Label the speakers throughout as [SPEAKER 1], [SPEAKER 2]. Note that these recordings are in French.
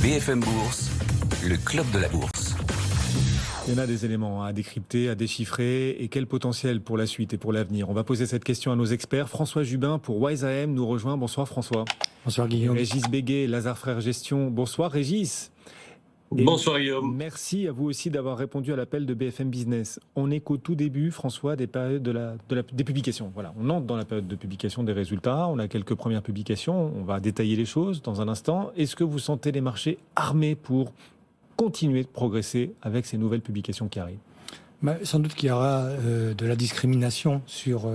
[SPEAKER 1] BFM Bourse, le club de la bourse.
[SPEAKER 2] Il y en a des éléments à décrypter, à déchiffrer, et quel potentiel pour la suite et pour l'avenir. On va poser cette question à nos experts. François Jubin pour WiseAM nous rejoint. Bonsoir François.
[SPEAKER 3] Bonsoir Guillaume.
[SPEAKER 2] Régis Béguet, Lazare Frères Gestion. Bonsoir Régis. Et
[SPEAKER 4] bonsoir Guillaume.
[SPEAKER 2] Merci à vous aussi d'avoir répondu à l'appel de BFM Business. On est qu'au tout début, François, des périodes des publications. Voilà, on entre dans la période de publication des résultats. On a quelques premières publications. On va détailler les choses dans un instant. Est-ce que vous sentez les marchés armés pour continuer de progresser avec ces nouvelles publications qui arrivent?
[SPEAKER 3] Sans doute qu'il y aura de la discrimination sur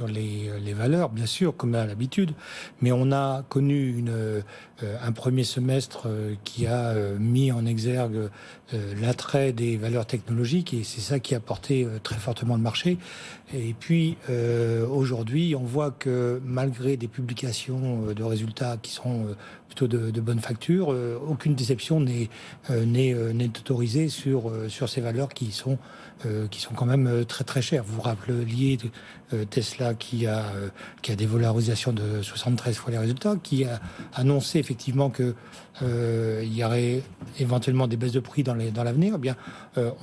[SPEAKER 3] les valeurs, bien sûr, comme à l'habitude, mais on a connu un premier semestre qui a mis en exergue l'attrait des valeurs technologiques, et c'est ça qui a porté très fortement le marché. Et puis aujourd'hui, on voit que malgré des publications de résultats qui sont plutôt de bonne facture, aucune déception n'est autorisée sur ces valeurs qui sont quand même très très chères. Vous vous rappeliez Tesla qui a des valorisations de 73 fois les résultats, qui a annoncé effectivement que il y aurait éventuellement des baisses de prix dans l'avenir. Eh bien,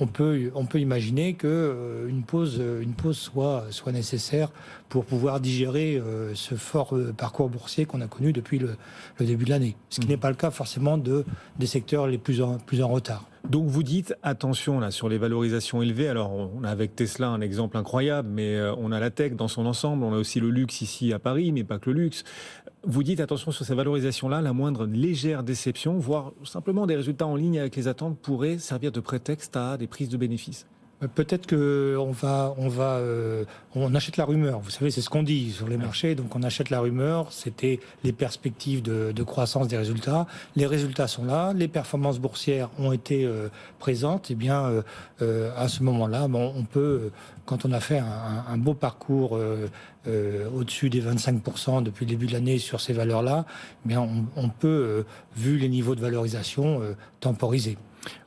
[SPEAKER 3] on peut imaginer que une pause soit nécessaire pour pouvoir digérer ce fort parcours boursier qu'on a connu depuis le début de l'année. Ce qui n'est pas le cas forcément des secteurs les plus en retard.
[SPEAKER 2] Donc vous dites attention là sur les valorisations élevées. Alors on a avec Tesla un exemple incroyable, mais on a la tech dans son ensemble, on a aussi le luxe ici à Paris, mais pas que le luxe. Vous dites attention sur ces valorisations-là, la moindre légère déception, voire simplement des résultats en ligne avec les attentes pourraient servir de prétexte à des prises de bénéfices.
[SPEAKER 3] Peut-être que on achète la rumeur. Vous savez, c'est ce qu'on dit sur les marchés. Donc, on achète la rumeur. C'était les perspectives de croissance des résultats. Les résultats sont là. Les performances boursières ont été présentes. Eh bien, à ce moment-là, on peut, quand on a fait un beau parcours au-dessus des 25% depuis le début de l'année sur ces valeurs-là, eh bien, on peut, vu les niveaux de valorisation, temporiser.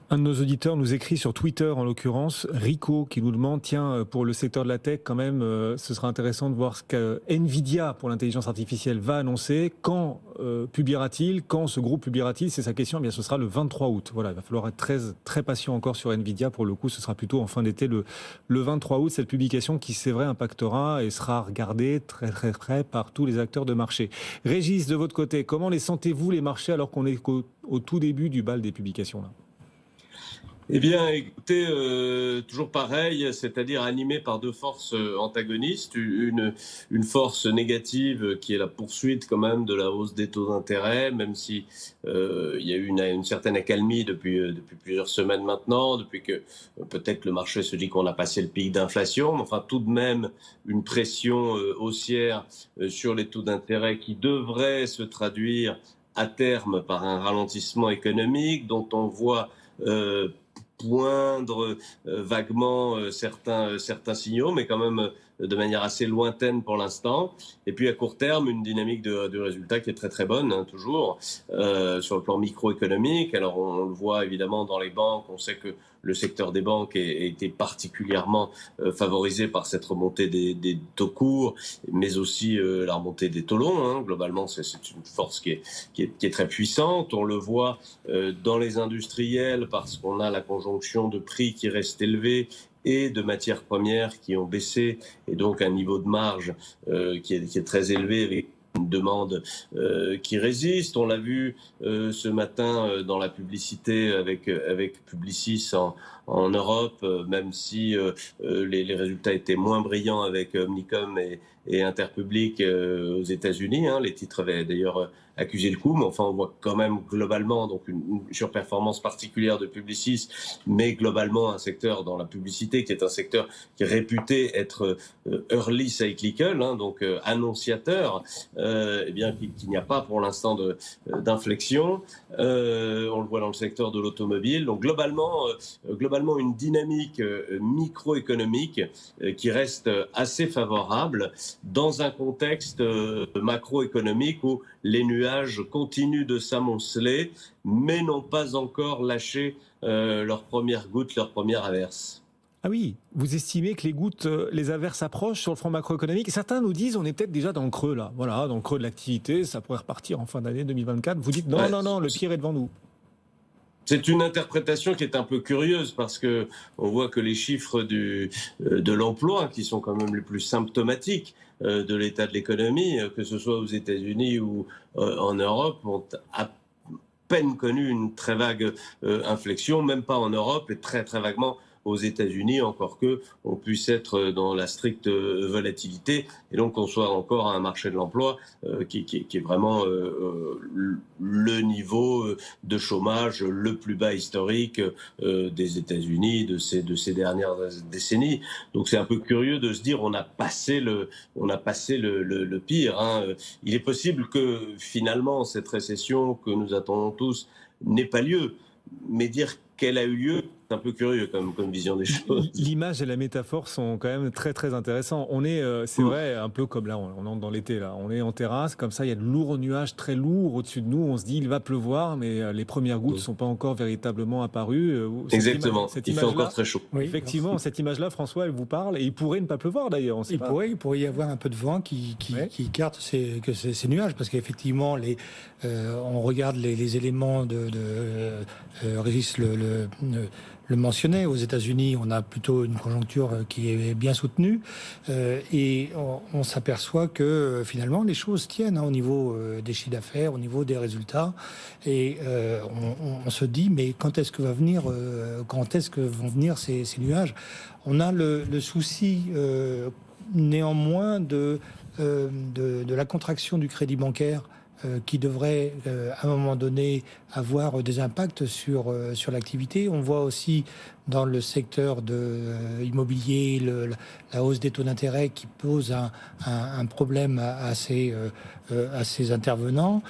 [SPEAKER 2] Un de nos auditeurs nous écrit sur Twitter, en l'occurrence, Rico, qui nous demande, tiens, pour le secteur de la tech, quand même, ce sera intéressant de voir ce que Nvidia, pour l'intelligence artificielle, va annoncer. Quand publiera-t-il? Quand ce groupe publiera-t-il? C'est sa question. Eh bien, ce sera le 23 août. Voilà, il va falloir être très patient encore sur Nvidia. Pour le coup, ce sera plutôt en fin d'été, le 23 août, cette publication qui, c'est vrai, impactera et sera regardée très près par tous les acteurs de marché. Régis, de votre côté, comment les sentez-vous, les marchés, alors qu'on est au tout début du bal des publications là?
[SPEAKER 4] Eh bien, écoutez, toujours pareil, c'est-à-dire animé par deux forces antagonistes. Une force négative qui est la poursuite quand même de la hausse des taux d'intérêt, même si il y a eu une certaine accalmie depuis plusieurs semaines maintenant, depuis que peut-être le marché se dit qu'on a passé le pic d'inflation, mais enfin tout de même une pression haussière sur les taux d'intérêt qui devrait se traduire à terme par un ralentissement économique dont on voit poindre vaguement certains signaux, mais quand même de manière assez lointaine pour l'instant. Et puis à court terme, une dynamique de résultats qui est très bonne, hein, toujours, sur le plan microéconomique. Alors on le voit évidemment dans les banques, on sait que le secteur des banques a été particulièrement favorisé par cette remontée des taux courts, mais aussi la remontée des taux longs. Hein. Globalement, c'est une force qui est très puissante. On le voit dans les industriels parce qu'on a la conjonction de prix qui reste élevé et de matières premières qui ont baissé, et donc un niveau de marge qui est très élevé avec une demande qui résiste. On l'a vu ce matin dans la publicité avec Publicis en Europe, même si les résultats étaient moins brillants avec Omnicom et Interpublic aux États-Unis. Hein. Les titres avaient d'ailleurs accusé le coup, mais enfin on voit quand même globalement donc une surperformance particulière de Publicis, mais globalement un secteur dans la publicité qui est un secteur qui est réputé être early cyclical, hein, donc annonciateur, eh bien qu'il n'y a pas pour l'instant d'inflexion. On le voit dans le secteur de l'automobile. Donc globalement une dynamique microéconomique qui reste assez favorable dans un contexte macroéconomique où les nuages continuent de s'amonceler, mais n'ont pas encore lâché leur première goutte, leur première averse.
[SPEAKER 2] Ah oui, vous estimez que les averses approchent sur le front macroéconomique. Certains nous disent on est peut-être déjà dans le creux là. Voilà, dans le creux de l'activité, ça pourrait repartir en fin d'année 2024. Vous dites non, le pire est devant nous.
[SPEAKER 4] C'est une interprétation qui est un peu curieuse parce que on voit que les chiffres de l'emploi, qui sont quand même les plus symptomatiques de l'état de l'économie, que ce soit aux États-Unis ou en Europe, ont à peine connu une très vague inflexion, même pas en Europe et très très vaguement aux États-Unis, encore que on puisse être dans la stricte volatilité et donc qu'on soit encore à un marché de l'emploi qui est vraiment le niveau de chômage le plus bas historique des États-Unis de ces dernières décennies. Donc c'est un peu curieux de se dire on a passé le pire. Hein. Il est possible que finalement cette récession que nous attendons tous n'ait pas lieu, mais dire qu'elle a eu lieu, c'est un peu curieux comme vision des choses.
[SPEAKER 2] L'image et la métaphore sont quand même très très intéressants. On est, c'est vrai, un peu comme là, on entre dans l'été là. On est en terrasse, comme ça, il y a de lourds nuages très lourds au-dessus de nous. On se dit il va pleuvoir, mais les premières gouttes ne sont pas encore véritablement apparues.
[SPEAKER 4] Exactement. Il fait encore très chaud.
[SPEAKER 2] Oui, effectivement, cette image-là, François, elle vous parle et il pourrait ne pas pleuvoir d'ailleurs.
[SPEAKER 3] Il pourrait y avoir un peu de vent qui écarte ces nuages, parce qu'effectivement, on regarde les éléments Régis le mentionnait, aux États-Unis, on a plutôt une conjoncture qui est bien soutenue et on s'aperçoit que finalement les choses tiennent au niveau des chiffres d'affaires, au niveau des résultats et on se dit mais quand est-ce que vont venir ces nuages? On a le souci néanmoins de la contraction du crédit bancaire qui devrait à un moment donné avoir des impacts sur l'activité. On voit aussi dans le secteur immobilier la hausse des taux d'intérêt qui pose un problème à ces intervenants.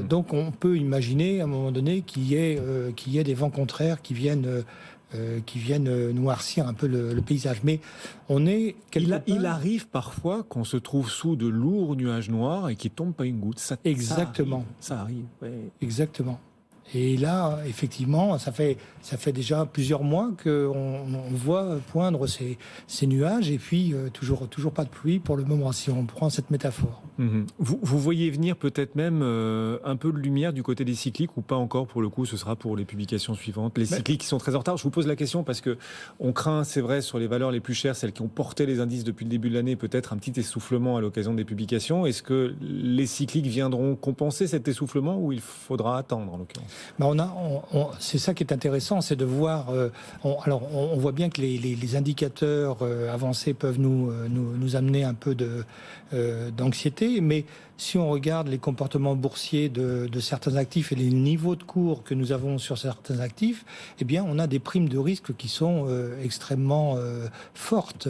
[SPEAKER 3] Donc on peut imaginer à un moment donné qu'il y ait des vents contraires qui viennent noircir un peu le paysage. Mais on est
[SPEAKER 2] il arrive parfois qu'on se trouve sous de lourds nuages noirs et qu'il tombe pas une goutte.
[SPEAKER 3] Exactement.
[SPEAKER 2] Ça arrive. Ouais.
[SPEAKER 3] Exactement. Et là, effectivement, ça fait déjà plusieurs mois qu'on voit poindre ces nuages et puis toujours pas de pluie pour le moment, si on prend cette métaphore.
[SPEAKER 2] Mmh. Vous voyez venir peut-être même un peu de lumière du côté des cycliques ou pas encore pour le coup, ce sera pour les publications suivantes. Les cycliques qui sont très en retard. Je vous pose la question parce que on craint, c'est vrai, sur les valeurs les plus chères, celles qui ont porté les indices depuis le début de l'année, peut-être un petit essoufflement à l'occasion des publications. Est-ce que les cycliques viendront compenser cet essoufflement ou il faudra attendre en l'occurrence?
[SPEAKER 3] C'est ça qui est intéressant, c'est de voir. On voit bien que les indicateurs avancés peuvent nous amener un peu d'anxiété, mais si on regarde les comportements boursiers de certains actifs et les niveaux de cours que nous avons sur certains actifs, eh bien, on a des primes de risque qui sont extrêmement fortes.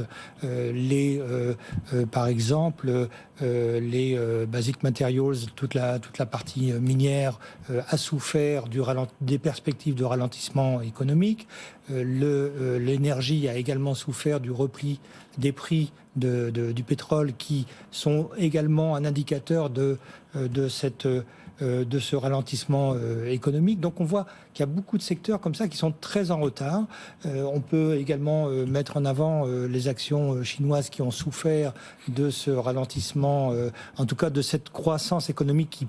[SPEAKER 3] Par exemple, les basic materials, toute la partie minière a souffert des perspectives de ralentissement économique. L'énergie a également souffert du repli des prix du pétrole qui sont également un indicateur de ce ralentissement économique. Donc on voit qu'il y a beaucoup de secteurs comme ça qui sont très en retard. On peut également mettre en avant les actions chinoises qui ont souffert de ce ralentissement, en tout cas de cette croissance économique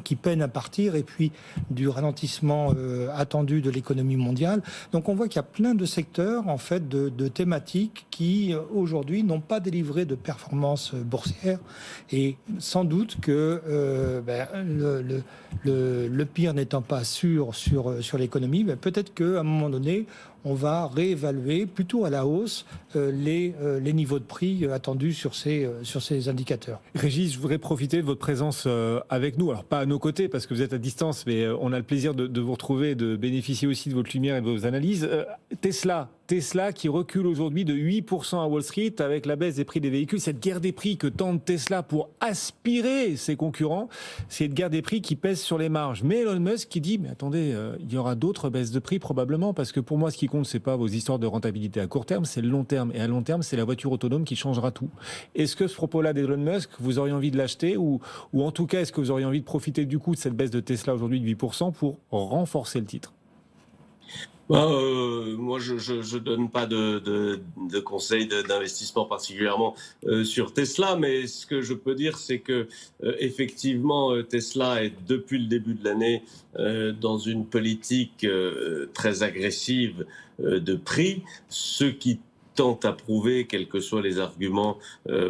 [SPEAKER 3] qui peine à partir, et puis du ralentissement attendu de l'économie mondiale. Donc on voit qu'il y a plein de secteurs, en fait, de thématiques qui aujourd'hui n'ont pas délivré de performance boursière, et sans doute que le pire n'étant pas sûr sur l'économie, peut-être qu'à un moment donné, on va réévaluer plutôt à la hausse les niveaux de prix attendus sur ces indicateurs.
[SPEAKER 2] Régis, je voudrais profiter de votre présence avec nous. Alors pas à nos côtés parce que vous êtes à distance, mais on a le plaisir de vous retrouver et de bénéficier aussi de votre lumière et de vos analyses. Tesla qui recule aujourd'hui de 8% à Wall Street avec la baisse des prix des véhicules. Cette guerre des prix que tente Tesla pour aspirer ses concurrents, c'est une guerre des prix qui pèse sur les marges. Mais Elon Musk qui dit, mais attendez, il y aura d'autres baisses de prix probablement, parce que pour moi, ce qui compte, c'est pas vos histoires de rentabilité à court terme, c'est le long terme. Et à long terme, c'est la voiture autonome qui changera tout. Est-ce que ce propos-là d'Elon Musk, vous auriez envie de l'acheter ou en tout cas, est-ce que vous auriez envie de profiter du coup de cette baisse de Tesla aujourd'hui de 8% pour renforcer le titre ?
[SPEAKER 4] Moi, je donne pas de conseils d'investissement particulièrement sur Tesla, mais ce que je peux dire, c'est que effectivement, Tesla est depuis le début de l'année dans une politique très agressive de prix, ce qui tente à prouver, quels que soient les arguments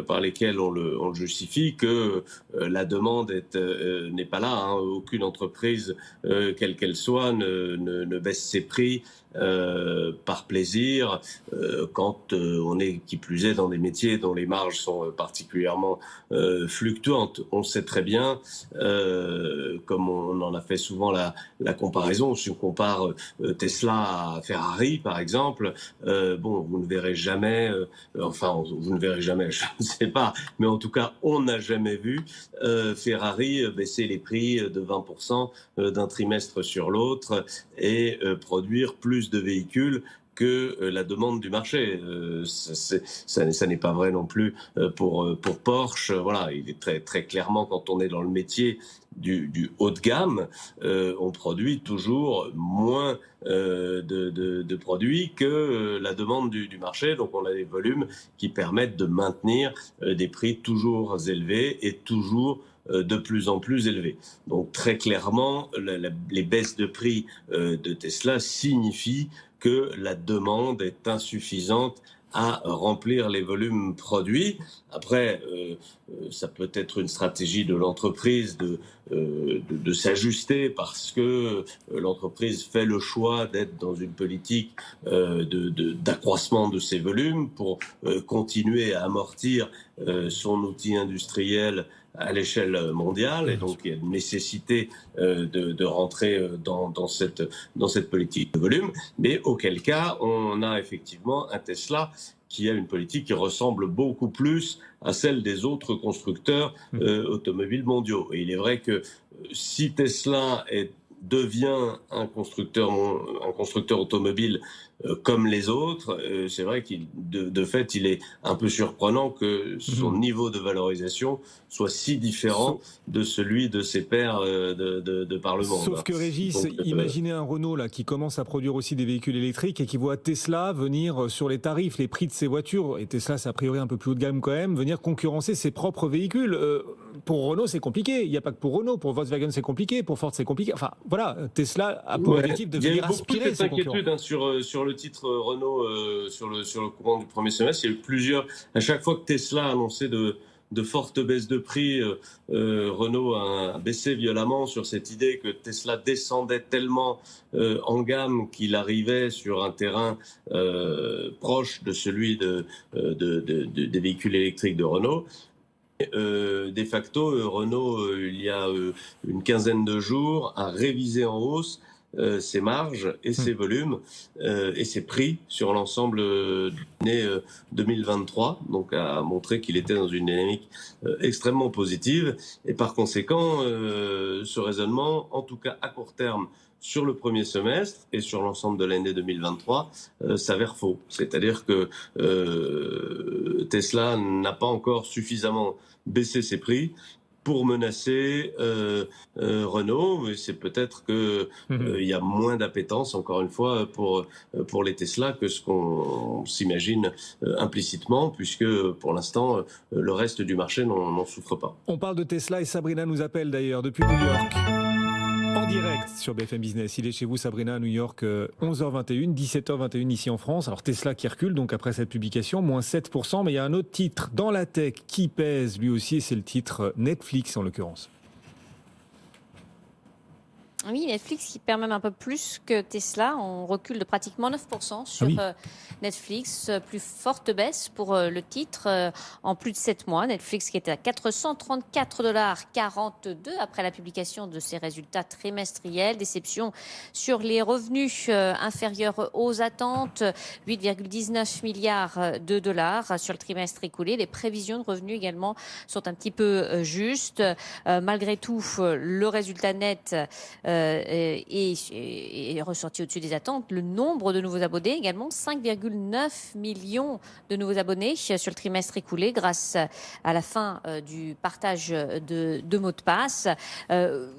[SPEAKER 4] par lesquels on le justifie, que la demande n'est pas là. Hein. Aucune entreprise, quelle qu'elle soit, ne baisse ses prix par plaisir, quand on est, qui plus est, dans des métiers dont les marges sont particulièrement fluctuantes. On sait très bien, comme on en a fait souvent la comparaison, si on compare Tesla à Ferrari, par exemple, bon, vous ne verrez jamais, vous ne verrez jamais, je ne sais pas, mais en tout cas, on n'a jamais vu Ferrari baisser les prix de 20% d'un trimestre sur l'autre et produire plus de véhicules que la demande du marché. Ça n'est pas vrai non plus pour Porsche. Voilà, il est très, très clairement, quand on est dans le métier du haut de gamme, on produit toujours moins de produits que la demande du marché. Donc on a des volumes qui permettent de maintenir des prix toujours élevés et toujours de plus en plus élevés. Donc très clairement, les baisses de prix de Tesla signifient que la demande est insuffisante à remplir les volumes produits. Après, ça peut être une stratégie de l'entreprise de s'ajuster parce que l'entreprise fait le choix d'être dans une politique d'accroissement de ses volumes pour continuer à amortir son outil industriel à l'échelle mondiale, et donc il y a une nécessité de rentrer dans cette politique de volume, mais auquel cas on a effectivement un Tesla qui a une politique qui ressemble beaucoup plus à celle des autres constructeurs automobiles mondiaux. Et il est vrai que si Tesla devient un constructeur automobile comme les autres, c'est vrai qu'il de fait il est un peu surprenant que son niveau de valorisation soit si différent de celui de ses pairs de par le monde.
[SPEAKER 2] Sauf que Régis, donc, imaginez un Renault là qui commence à produire aussi des véhicules électriques et qui voit Tesla venir sur les tarifs, les prix de ses voitures, et Tesla c'est a priori un peu plus haut de gamme quand même, venir concurrencer ses propres véhicules. Pour Renault c'est compliqué, il n'y a pas que pour Renault, pour Volkswagen c'est compliqué, pour Ford c'est compliqué. Enfin voilà, Tesla a pour objectif de venir aspirer ses concurrents.
[SPEAKER 4] Il y a eu beaucoup d'inquiétudes sur le titre Renault sur le courant du premier semestre. Il y a eu plusieurs, à chaque fois que Tesla a annoncé de fortes baisses de prix, Renault a baissé violemment sur cette idée que Tesla descendait tellement en gamme qu'il arrivait sur un terrain proche de celui des véhicules électriques de Renault. De facto, Renault, il y a une quinzaine de jours, a révisé en hausse ses marges et ses volumes et ses prix sur l'ensemble de l'année 2023, donc a montré qu'il était dans une dynamique extrêmement positive, et par conséquent ce raisonnement, en tout cas à court terme, sur le premier semestre et sur l'ensemble de l'année 2023 s'avère faux. C'est-à-dire que Tesla n'a pas encore suffisamment baissé ses prix pour menacer Renault, mais c'est peut-être que il y a moins d'appétence, encore une fois, pour les Tesla que ce qu'on s'imagine implicitement, puisque pour l'instant, le reste du marché n'en souffre pas.
[SPEAKER 2] On parle de Tesla et Sabrina nous appelle d'ailleurs depuis New York. En direct sur BFM Business. Il est chez vous, Sabrina, à New York, 11h21, 17h21 ici en France. Alors Tesla qui recule donc après cette publication, moins 7%, mais il y a un autre titre dans la tech qui pèse lui aussi, et c'est le titre Netflix en l'occurrence.
[SPEAKER 5] Oui, Netflix qui perd même un peu plus que Tesla. On recule de pratiquement 9% sur Netflix. Plus forte baisse pour le titre en plus de 7 mois. Netflix qui était à $434,42 après la publication de ses résultats trimestriels. Déception sur les revenus inférieurs aux attentes. 8,19 milliards de dollars sur le trimestre écoulé. Les prévisions de revenus également sont un petit peu justes. Malgré tout, le résultat net est ressorti au-dessus des attentes. Le nombre de nouveaux abonnés également, 5,9 millions de nouveaux abonnés sur le trimestre écoulé grâce à la fin du partage de mots de passe. Le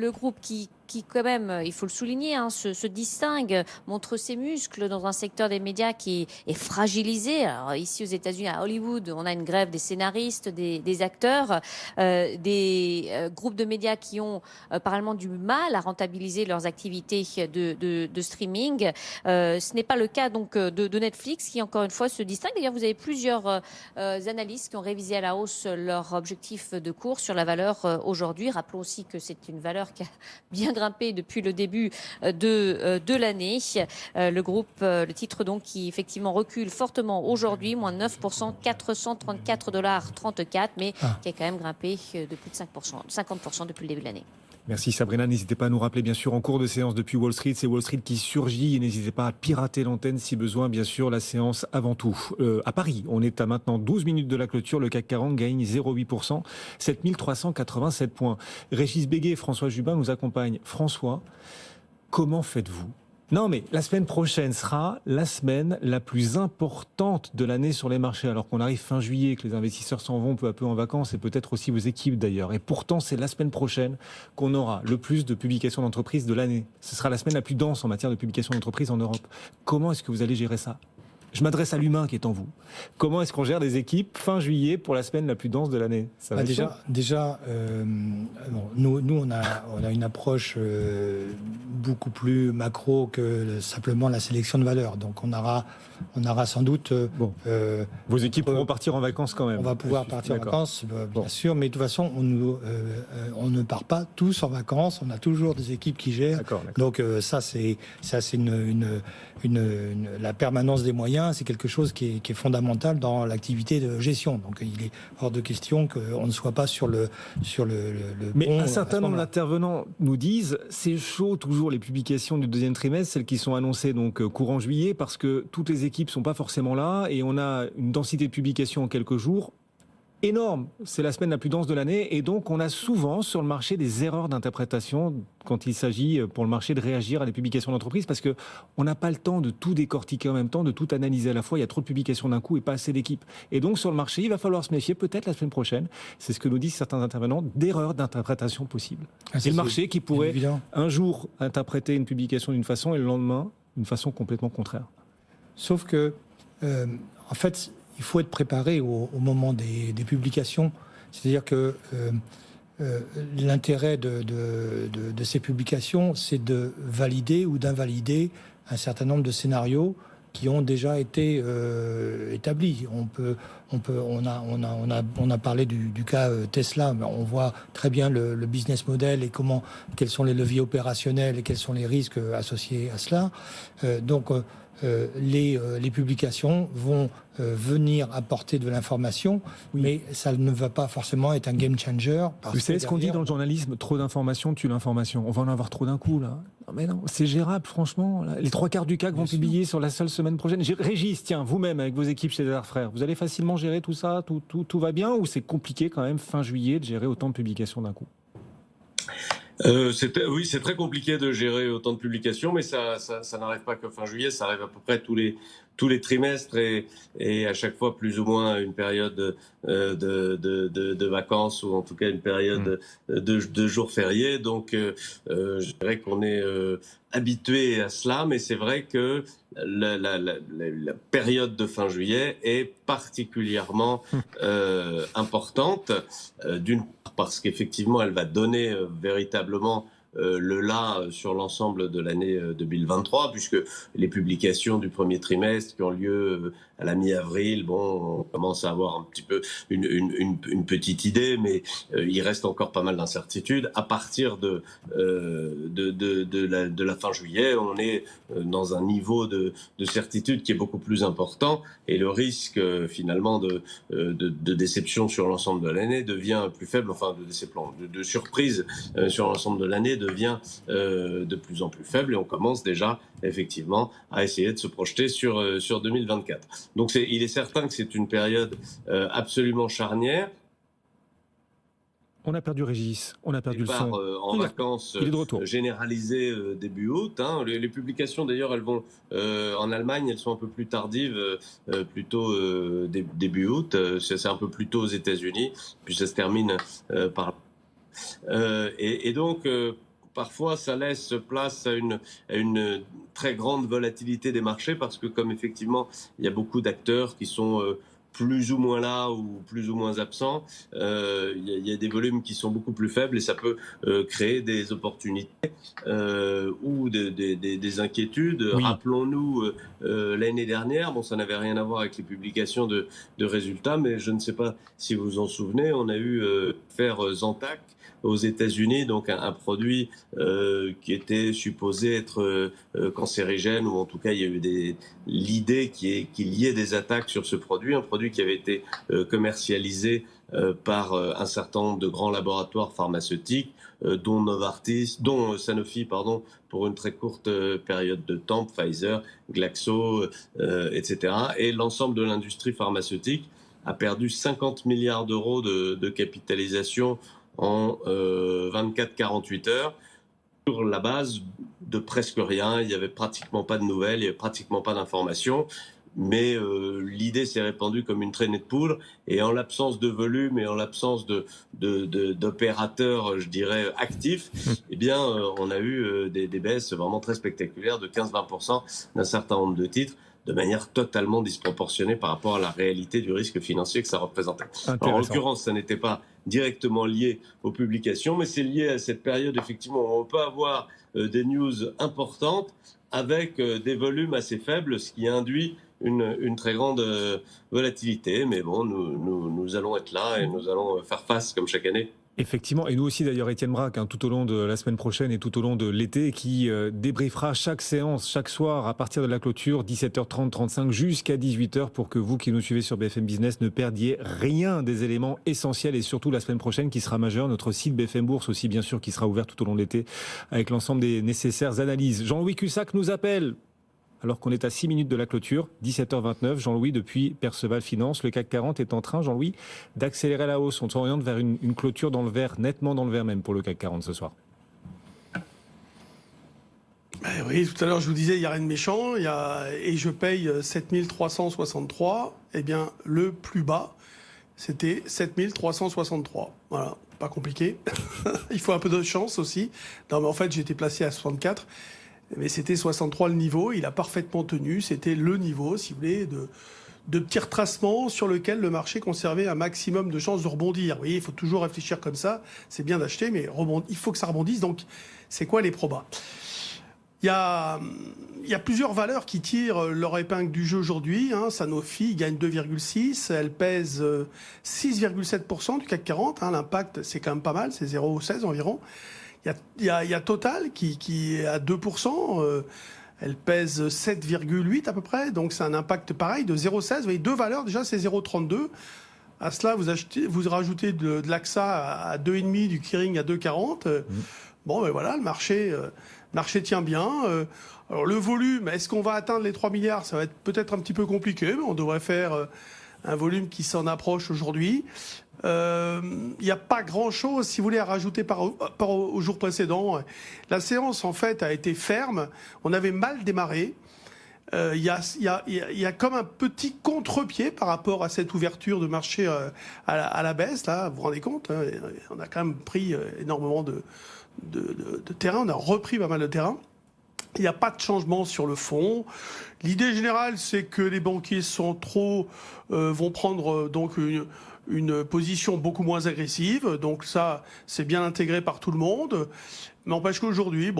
[SPEAKER 5] groupe qui qui quand même, il faut le souligner, hein, se distingue, montre ses muscles dans un secteur des médias qui est fragilisé. Alors ici aux États-Unis, à Hollywood, on a une grève des scénaristes, des acteurs, des groupes de médias qui ont parallèlement du mal à rentabiliser leurs activités de streaming. Ce n'est pas le cas donc de Netflix qui encore une fois se distingue. D'ailleurs, vous avez plusieurs analystes qui ont révisé à la hausse leur objectif de cours sur la valeur aujourd'hui. Rappelons aussi que c'est une valeur qui a bien grimpé depuis le début de l'année. Le titre donc qui effectivement recule fortement aujourd'hui, moins 9%, 434,34 $, mais qui a quand même grimpé de plus de 50% depuis le début de l'année.
[SPEAKER 2] Merci Sabrina, n'hésitez pas à nous rappeler bien sûr en cours de séance depuis Wall Street, c'est Wall Street qui surgit et n'hésitez pas à pirater l'antenne si besoin, bien sûr la séance avant tout. À Paris, on est à maintenant 12 minutes de la clôture, le CAC 40 gagne 0,8%, 7387 points. Régis Béguet et François Jubin nous accompagnent. François, comment faites-vous ? Non, mais la semaine prochaine sera la semaine la plus importante de l'année sur les marchés, alors qu'on arrive fin juillet, que les investisseurs s'en vont peu à peu en vacances, et peut-être aussi vos équipes d'ailleurs. Et pourtant, c'est la semaine prochaine qu'on aura le plus de publications d'entreprises de l'année. Ce sera la semaine la plus dense en matière de publications d'entreprises en Europe. Comment est-ce que vous allez gérer ça ? Je m'adresse à l'humain qui est en vous. Comment est-ce qu'on gère des équipes fin juillet pour la semaine la plus dense de l'année ?
[SPEAKER 3] Nous on a une approche beaucoup plus macro que simplement la sélection de valeurs. Donc on aura sans doute...
[SPEAKER 2] Vos équipes pourront partir en vacances quand même.
[SPEAKER 3] On va pouvoir partir en vacances, bien sûr, mais de toute façon, on ne part pas tous en vacances. On a toujours des équipes qui gèrent. D'accord. Donc ça, c'est la permanence des moyens. C'est quelque chose qui est fondamental dans l'activité de gestion. Donc il est hors de question qu'on ne soit pas sur le
[SPEAKER 2] Mais
[SPEAKER 3] bon,
[SPEAKER 2] un certain nombre d'intervenants nous disent c'est chaud toujours les publications du deuxième trimestre, celles qui sont annoncées donc courant juillet, parce que toutes les équipes sont pas forcément là et on a une densité de publication en quelques jours énorme. C'est la semaine la plus dense de l'année et donc on a souvent sur le marché des erreurs d'interprétation quand il s'agit pour le marché de réagir à des publications d'entreprise parce que on n'a pas le temps de tout décortiquer en même temps, de tout analyser à la fois. Il y a trop de publications d'un coup et pas assez d'équipes. Et donc sur le marché, il va falloir se méfier peut-être la semaine prochaine. C'est ce que nous disent certains intervenants d'erreurs d'interprétation possibles. Et le marché qui pourrait un jour interpréter une publication d'une façon et le lendemain d'une façon complètement contraire.
[SPEAKER 3] Sauf que en fait, il faut être préparé au moment des publications. C'est-à-dire que l'intérêt de ces publications, c'est de valider ou d'invalider un certain nombre de scénarios qui ont déjà été établis. On a parlé du cas Tesla, mais on voit très bien le business model et quels sont les leviers opérationnels et quels sont les risques associés à cela. Les publications vont venir apporter de l'information, mais ça ne va pas forcément être un game changer.
[SPEAKER 2] Vous savez ce qu'on dit dans le journalisme, trop d'informations tue l'information. On va en avoir trop d'un coup, là. Non, mais non, c'est gérable, franchement. Là. Les 3/4 du CAC vont publier sur la seule semaine prochaine. Régis, tiens, vous-même, avec vos équipes chez Descartes Frères, vous allez facilement gérer tout ça, tout va bien, ou c'est compliqué quand même, fin juillet, de gérer autant de publications d'un coup ?
[SPEAKER 4] Oui, c'est très compliqué de gérer autant de publications, mais ça n'arrive pas que fin juillet, ça arrive à peu près tous les trimestres et à chaque fois plus ou moins une période de vacances ou en tout cas une période de jours fériés. Donc je dirais qu'on est habitué à cela, mais c'est vrai que la période de fin juillet est particulièrement importante, d'une part parce qu'effectivement elle va donner véritablement le là sur l'ensemble de l'année 2023, puisque les publications du premier trimestre qui ont lieu à la mi-avril, on commence à avoir un petit peu une petite idée, mais il reste encore pas mal d'incertitudes. À partir de la fin juillet, on est dans un niveau de certitude qui est beaucoup plus important, et le risque finalement de déception sur l'ensemble de l'année devient plus faible, enfin de surprise sur l'ensemble de l'année devient de plus en plus faible, et on commence déjà effectivement à essayer de se projeter sur 2024. Donc il est certain que c'est une période absolument charnière.
[SPEAKER 2] On a perdu Régis, on a perdu le son.
[SPEAKER 4] En vacances généralisées début août. Les publications d'ailleurs, elles vont en Allemagne, elles sont un peu plus tardives, plutôt début août. C'est un peu plus tôt aux États-Unis, puis ça se termine par. Et donc parfois, ça laisse place à une très grande volatilité des marchés parce que comme effectivement, il y a beaucoup d'acteurs qui sont plus ou moins là ou plus ou moins absents, il y a des volumes qui sont beaucoup plus faibles et ça peut créer des opportunités ou des inquiétudes.
[SPEAKER 2] Oui.
[SPEAKER 4] Rappelons-nous l'année dernière, bon, ça n'avait rien à voir avec les publications de résultats, mais je ne sais pas si vous vous en souvenez, on a eu faire Zantac aux États-Unis, donc un produit qui était supposé être cancérigène, ou en tout cas il y a eu l'idée qu'il y ait des attaques sur ce produit, un produit qui avait été commercialisé par un certain nombre de grands laboratoires pharmaceutiques, dont Novartis, dont Sanofi, pardon, pour une très courte période de temps, Pfizer, Glaxo, etc. Et l'ensemble de l'industrie pharmaceutique a perdu 50 milliards d'euros de capitalisation en 24-48 heures, sur la base de presque rien. Il n'y avait pratiquement pas de nouvelles, il n'y avait pratiquement pas d'informations, mais l'idée s'est répandue comme une traînée de poudre, et en l'absence de volume et en l'absence d'opérateurs, je dirais, actifs, eh bien, on a eu des baisses vraiment très spectaculaires de 15-20% d'un certain nombre de titres, de manière totalement disproportionnée par rapport à la réalité du risque financier que ça représentait. Alors, en l'occurrence, ça n'était pas directement lié aux publications, mais c'est lié à cette période, effectivement, où on peut avoir des news importantes avec des volumes assez faibles, ce qui induit une très grande volatilité. Mais bon, nous allons être là et nous allons faire face, comme chaque année.
[SPEAKER 2] Effectivement, et nous aussi d'ailleurs, Étienne Braque, tout au long de la semaine prochaine et tout au long de l'été, qui débriefera chaque séance, chaque soir, à partir de la clôture, 17h30, 35 jusqu'à 18h, pour que vous qui nous suivez sur BFM Business ne perdiez rien des éléments essentiels, et surtout la semaine prochaine qui sera majeure, notre site BFM Bourse aussi bien sûr qui sera ouvert tout au long de l'été avec l'ensemble des nécessaires analyses. Jean-Louis Cussac nous appelle alors qu'on est à 6 minutes de la clôture, 17h29. Jean-Louis, depuis Perceval Finance, le CAC 40 est en train, Jean-Louis, d'accélérer la hausse. On s'oriente vers une clôture dans le vert, nettement dans le vert même pour le CAC 40 ce soir.
[SPEAKER 6] Oui, tout à l'heure je vous disais, il n'y a rien de méchant, et je paye 7363. Eh bien, le plus bas, c'était 7363. Voilà, pas compliqué. Il faut un peu de chance aussi. Non, mais en fait, j'étais placé à 64. Mais c'était 63 le niveau, il a parfaitement tenu, c'était le niveau, si vous voulez, de petits retracements sur lequel le marché conservait un maximum de chances de rebondir. Vous voyez, il faut toujours réfléchir comme ça, c'est bien d'acheter, mais il faut que ça rebondisse, donc c'est quoi les probas ? Il y a plusieurs valeurs qui tirent leur épingle du jeu aujourd'hui. Sanofi gagne 2,6, elle pèse 6,7% du CAC 40, l'impact c'est quand même pas mal, c'est 0,16 environ. Il y a Total qui est à 2%, elle pèse 7,8 à peu près, donc c'est un impact pareil de 0,16. Vous voyez, deux valeurs, déjà c'est 0,32. À cela, vous rajoutez de l'AXA à 2,5, du Kering à 2,40. Bon, ben voilà, le marché tient bien. Alors le volume, est-ce qu'on va atteindre les 3 milliards ? Ça va être peut-être un petit peu compliqué, mais on devrait faire un volume qui s'en approche aujourd'hui. Il n'y a pas grand-chose, si vous voulez, à rajouter par au jour précédent. La séance, en fait, a été ferme. On avait mal démarré. Il y a comme un petit contre-pied par rapport à cette ouverture de marché à la baisse. Là, vous vous rendez compte, on a quand même pris énormément de terrain. On a repris pas mal de terrain. Il n'y a pas de changement sur le fond. L'idée générale, c'est que les banquiers vont prendre donc une position beaucoup moins agressive. Donc ça, c'est bien intégré par tout le monde. Mais n'empêche qu'aujourd'hui,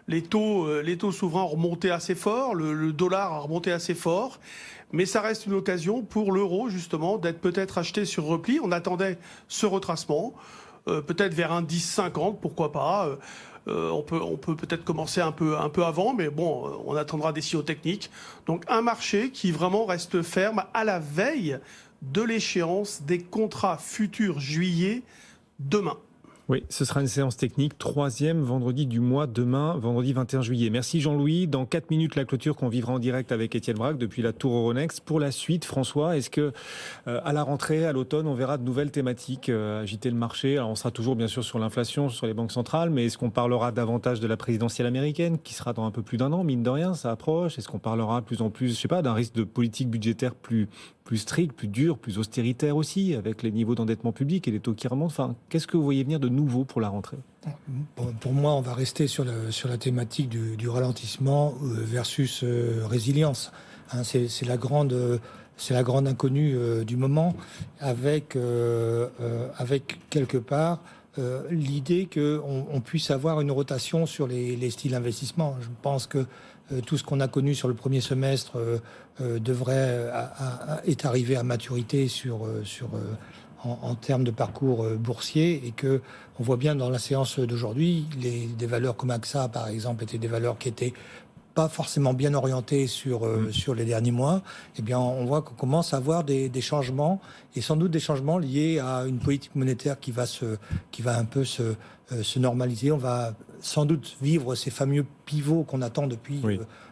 [SPEAKER 6] les taux souverains ont remonté assez fort, le dollar a remonté assez fort. Mais ça reste une occasion pour l'euro, justement, d'être peut-être acheté sur repli. On attendait ce retracement, peut-être vers un 10,50, pourquoi pas. On peut peut-être commencer un peu avant, mais bon, on attendra des signaux techniques. Donc un marché qui vraiment reste ferme à la veille de l'échéance des contrats futurs juillet demain.
[SPEAKER 2] Oui, ce sera une séance technique, 3e vendredi du mois, demain, vendredi 21 juillet. Merci Jean-Louis. Dans 4 minutes, la clôture qu'on vivra en direct avec Étienne Braque depuis la Tour Euronext. Pour la suite, François, est-ce que à la rentrée, à l'automne, on verra de nouvelles thématiques agiter le marché ? Alors, on sera toujours bien sûr sur l'inflation, sur les banques centrales, mais est-ce qu'on parlera davantage de la présidentielle américaine qui sera dans un peu plus d'un an, mine de rien, ça approche ? Est-ce qu'on parlera de plus en plus, je sais pas, d'un risque de politique budgétaire plus strict, plus dur, plus austéritaire aussi, avec les niveaux d'endettement public et les taux qui remontent ? Enfin, qu'est-ce que vous voyez venir de nouveau pour la rentrée?
[SPEAKER 3] Pour moi, on va rester sur la thématique du ralentissement versus résilience. Hein, c'est la grande inconnue du moment, avec quelque part l'idée qu'on puisse avoir une rotation sur les styles d'investissement. Je pense que tout ce qu'on a connu sur le premier semestre est arrivé à maturité en termes de parcours boursier, et que on voit bien dans la séance d'aujourd'hui, des valeurs comme AXA, par exemple, étaient des valeurs qui étaient pas forcément bien orientées sur les derniers mois. Eh bien, on voit qu'on commence à avoir des changements, et sans doute des changements liés à une politique monétaire qui va un peu se normaliser. On va sans doute vivre ces fameux pivots qu'on attend depuis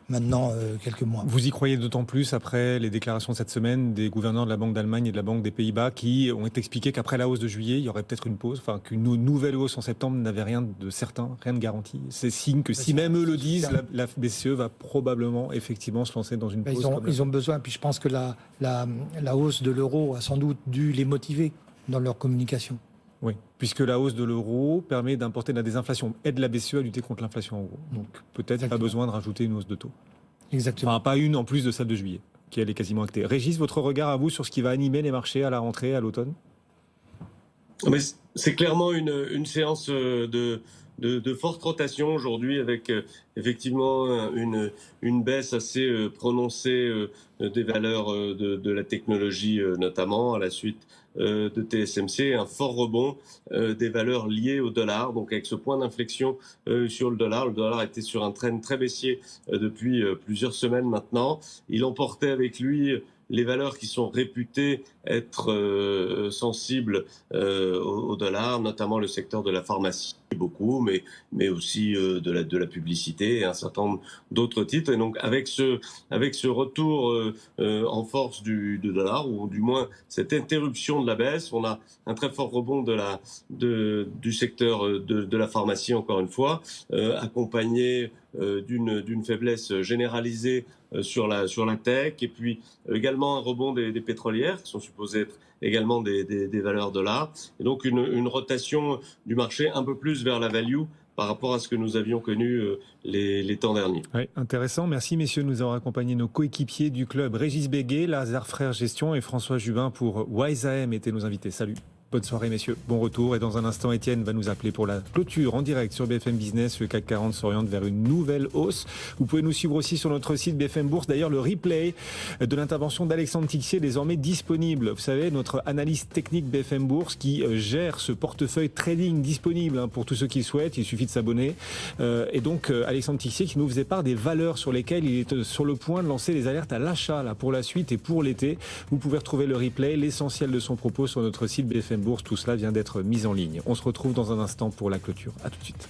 [SPEAKER 3] maintenant quelques mois.
[SPEAKER 2] Vous y croyez d'autant plus après les déclarations de cette semaine des gouverneurs de la Banque d'Allemagne et de la Banque des Pays-Bas, qui ont expliqué qu'après la hausse de juillet, il y aurait peut-être une pause, enfin qu'une nouvelle hausse en septembre n'avait rien de certain, rien de garanti. C'est signe que si même eux le disent, la BCE va probablement effectivement se lancer dans une pause.
[SPEAKER 3] Ils ont besoin, puis je pense que la hausse de l'euro a sans doute dû les motiver dans leur communication.
[SPEAKER 2] Oui, puisque la hausse de l'euro permet d'importer de la désinflation, aide la BCE à lutter contre l'inflation en gros. Donc peut-être pas besoin de rajouter une hausse de taux.
[SPEAKER 3] Exactement.
[SPEAKER 2] Enfin, pas une en plus de celle de juillet, qui elle est quasiment actée. Régis, votre regard à vous sur ce qui va animer les marchés à la rentrée, à l'automne?
[SPEAKER 4] Mais c'est clairement une séance de forte rotation aujourd'hui, avec effectivement une baisse assez prononcée des valeurs de la technologie, notamment à la suite de TSMC, un fort rebond des valeurs liées au dollar. Donc avec ce point d'inflexion sur le dollar était sur un trend très baissier depuis plusieurs semaines maintenant. Il emportait avec lui les valeurs qui sont réputées être sensibles au dollar, notamment le secteur de la pharmacie, beaucoup, mais aussi de la publicité et un certain nombre d'autres titres. Et donc avec ce retour en force du dollar, ou du moins cette interruption de la baisse, on a un très fort rebond du secteur de la pharmacie, encore une fois, accompagné d'une faiblesse généralisée sur la tech, et puis également un rebond des pétrolières, qui sont supposées être également des valeurs dollars, et donc une rotation du marché un peu plus vers la value par rapport à ce que nous avions connu les temps derniers.
[SPEAKER 2] Oui, intéressant. Merci messieurs de nous avoir accompagnés. Nos coéquipiers du club, Régis Béguet, Lazare Frères Gestion et François Jubin pour Wise AM étaient nos invités. Salut. Bonne soirée messieurs, bon retour, et dans un instant Étienne va nous appeler pour la clôture en direct sur BFM Business. Le CAC 40 s'oriente vers une nouvelle hausse. Vous pouvez nous suivre aussi sur notre site BFM Bourse. D'ailleurs, le replay de l'intervention d'Alexandre Tixier est désormais disponible. Vous savez, notre analyste technique BFM Bourse qui gère ce portefeuille trading disponible pour tous ceux qui le souhaitent. Il suffit de s'abonner. Et donc Alexandre Tixier qui nous faisait part des valeurs sur lesquelles il est sur le point de lancer les alertes à l'achat pour la suite et pour l'été. Vous pouvez retrouver le replay, l'essentiel de son propos sur notre site BFM Bourse. Tout cela vient d'être mis en ligne. On se retrouve dans un instant pour la clôture. À tout de suite.